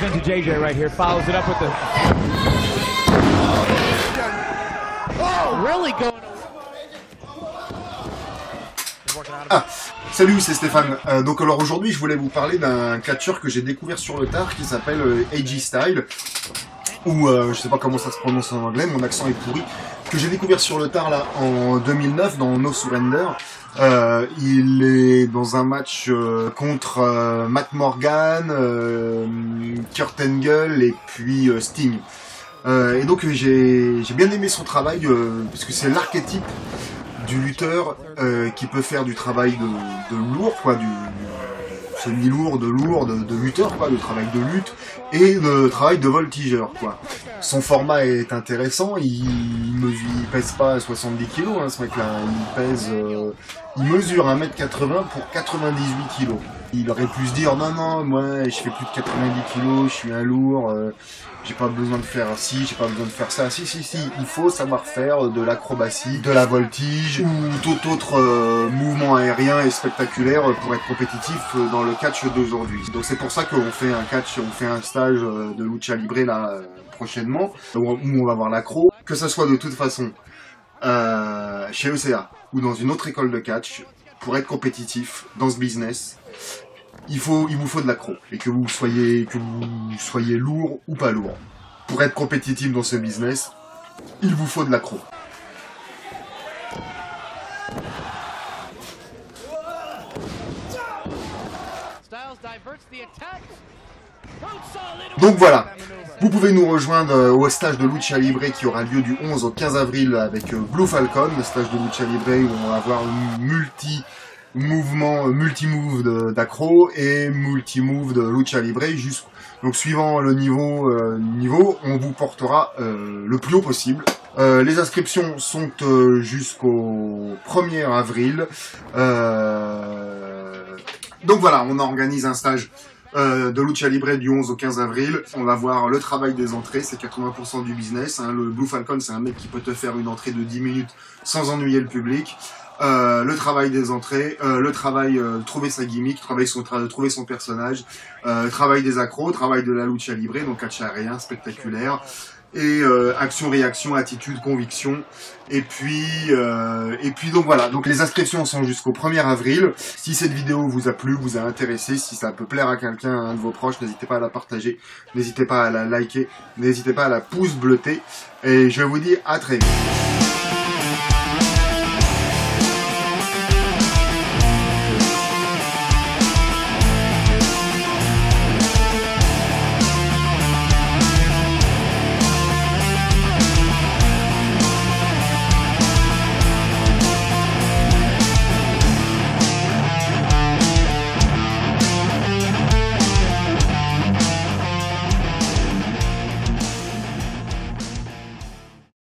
into JJ right here. Follows it up with the... Oh, really going... Ah, salut, c'est Stéphane. Donc alors aujourd'hui, je voulais vous parler d'un catcheur que j'ai découvert sur le tard qui s'appelle AJ Styles, ou je sais pas comment ça se prononce en anglais, mon accent est pourri, que j'ai découvert sur le tard là en 2009 dans No Surrender. Il est dans un match contre Matt Morgan, Kurt Angle et puis Sting. Et donc j'ai bien aimé son travail parce que c'est l'archétype du lutteur qui peut faire du travail de lourd, quoi, du semi-lourd, de lutteur, quoi, de travail de lutte et de travail de voltigeur, quoi. Son format est intéressant, il pèse pas 70 kg, hein, ce mec-là, il mesure 1m80 pour 98 kg. Il aurait pu se dire, non, moi, je fais plus de 90 kg, je suis un lourd, j'ai pas besoin de faire ci, j'ai pas besoin de faire ça. Si, il faut savoir faire de l'acrobatie, de la voltige ou tout autre mouvement aérien et spectaculaire pour être compétitif dans le catch d'aujourd'hui. Donc c'est pour ça qu'on fait un catch, on fait un stage de lucha libre là prochainement, où on va voir l'accro. Que ça soit de toute façon chez ECA ou dans une autre école de catch, pour être compétitif dans ce business, il vous faut de l'accro, et que vous soyez lourd ou pas lourd. Pour être compétitif dans ce business, il vous faut de l'accro. Donc voilà, vous pouvez nous rejoindre au stage de Lucha Libre qui aura lieu du 11 au 15 avril avec Blue Falcon, le stage de Lucha Libre où on va avoir multi-move d'accro et multi-move de Lucha Libre. Donc suivant le niveau, on vous portera le plus haut possible. Les inscriptions sont jusqu'au 1er avril. Donc voilà, on organise un stage de Lucha Libre du 11 au 15 avril. On va voir le travail des entrées, c'est 80% du business. Hein. Le Blue Falcon, c'est un mec qui peut te faire une entrée de 10 minutes sans ennuyer le public. Le travail des entrées, le travail de trouver sa gimmick, trouver son personnage, travail des accros, travail de la Lucha Libre, donc catch aérien, spectaculaire, et action, réaction, attitude, conviction, et puis donc voilà, donc les inscriptions sont jusqu'au 1er avril. Si cette vidéo vous a plu, vous a intéressé, si ça peut plaire à quelqu'un, à un de vos proches, n'hésitez pas à la partager, n'hésitez pas à la liker, n'hésitez pas à la pouce bleutée, et je vous dis à très vite.